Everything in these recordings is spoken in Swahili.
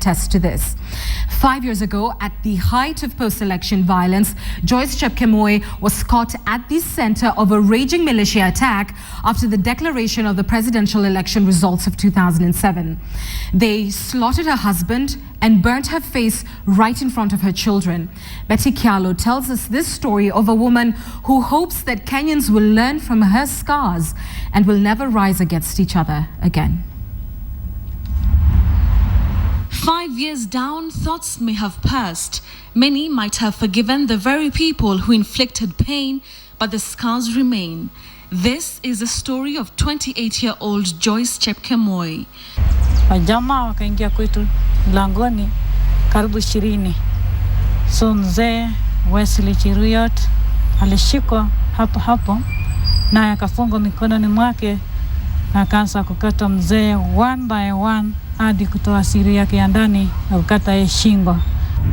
attest to this. 5 years ago, at the height of post-election violence, Joyce Chepkemoi was caught at the center of a raging militia attack after the declaration of the presidential election results of 2007. They slaughtered her husband and burnt her face right in front of her children. Betty Kyalo tells us this story of a woman who hopes that Kenyans will learn from her scars and will never rise against each other again. 5 years down, thoughts may have passed. Many might have forgiven the very people who inflicted pain, but the scars remain. This is the story of 28-year-old Joyce Chepkemoi. Jamaa wakaingia kwetu langoni karibu 20. So mzee Wesley Chiruyot alishikwa hapo na akafungwa mikononi mwake na akaanza kukata mzee one by one hadi kutoa siri yake ya ndani na kukata shingo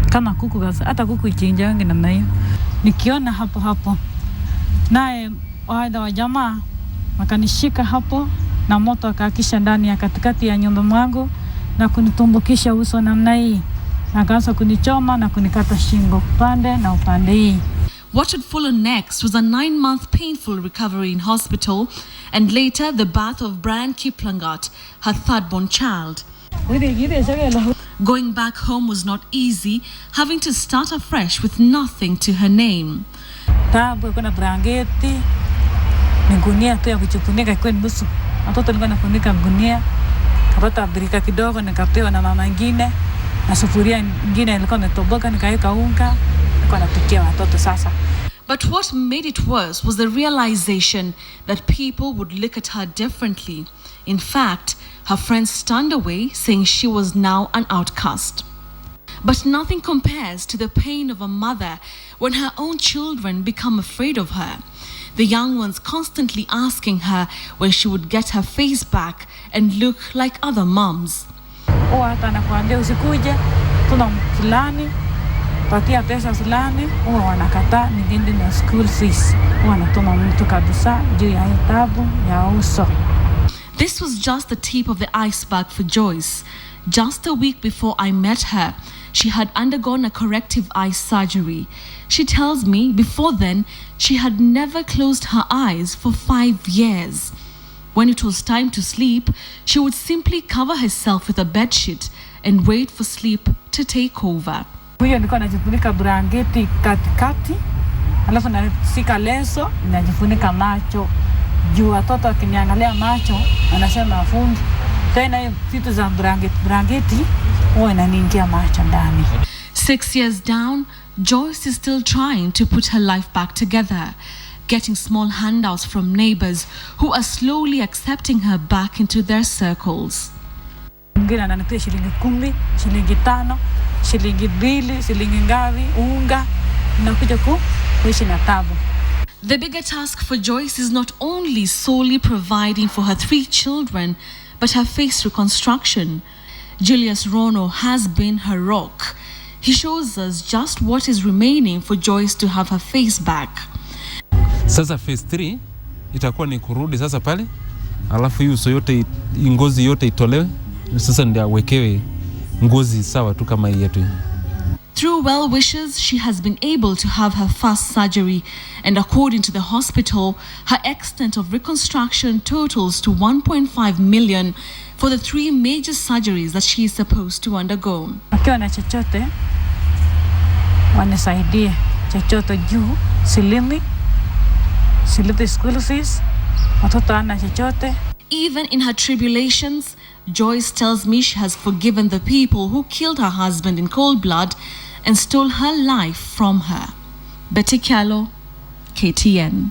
kama kuku. Hata kuku ichinja wangi namna hiyo. Nikiona hapo naye waida wa jamaa wakanishika hapo na moto akakisha ndani ya katikati ya nyumba mwangu na kunitumbukisha uso namna hii, akaanza kunichoma na kunikata shingo upande na upande hii. What had followed next was a 9-month painful recovery in hospital and later the birth of Brian Kiplangat, her third-born child. Going back home was not easy, having to start afresh with nothing to her name. Tabu kuna brangeti, gunia tu ya kuchufunika kwa nusu. Watoto nilikuwa nafunika gunia, kapata birika kidogo nikapewa na mama nyingine, na sufuria nyingine ilikuwa imetoboka nikaweka unga, nilikuwa napikia watoto sasa. But what made it worse was the realization that people would look at her differently. In fact, her friends turned away, saying she was now an outcast. But nothing compares to the pain of a mother when her own children become afraid of her. The young ones constantly asking her when she would get her face back and look like other moms. Hata anakuambia usikuje, tuna fulani, patia pesa fulani, wanakataa nigende na school fees. Wanatuma mtu kabisa juu ya tabu ya uso. This was just the tip of the iceberg for Joyce. Just a week before I met her, she had undergone a corrective eye surgery. She tells me before then, she had never closed her eyes for 5 years. When it was time to sleep, she would simply cover herself with a bedsheet and wait for sleep to take over. Huyo nilikuwa najifunika blanketi katikati, alafu nasika leso, najifunika macho. Juu watoto wakiniangalia macho, anasema fundi. Tena hiyo vitu za blanketi, huwa inaniingia macho ndani. 6 years down, Joyce is still trying to put her life back together, getting small handouts from neighbors who are slowly accepting her back into their circles. Mwingine ananipea shilingi 10, shilingi 5, shilingi 2, shilingi ngapi, unga, nakuja kuishi na tabu. The bigger task for Joyce is not only solely providing for her 3 children, but her face reconstruction. Julius Rono has been her rock. He shows us just what is remaining for Joyce to have her face back. Sasa phase 3 itakuwa ni kurudi sasa pale, alafu hiyo uso yote, ngozi yote itolewe, sasa ndio awekewe ngozi sawa tu kama hii yetu. Through well wishes, she has been able to have her first surgery, and according to the hospital, her extent of reconstruction totals to 1.5 million for the 3 major surgeries that she is supposed to undergo. Akiwa na chochote, wanisaidie chochote juu, silipi school fees, watoto ana chochote. Even in her tribulations, Joyce tells me she has forgiven the people who killed her husband in cold blood and stole her life from her. Betty Kyalo, KTN.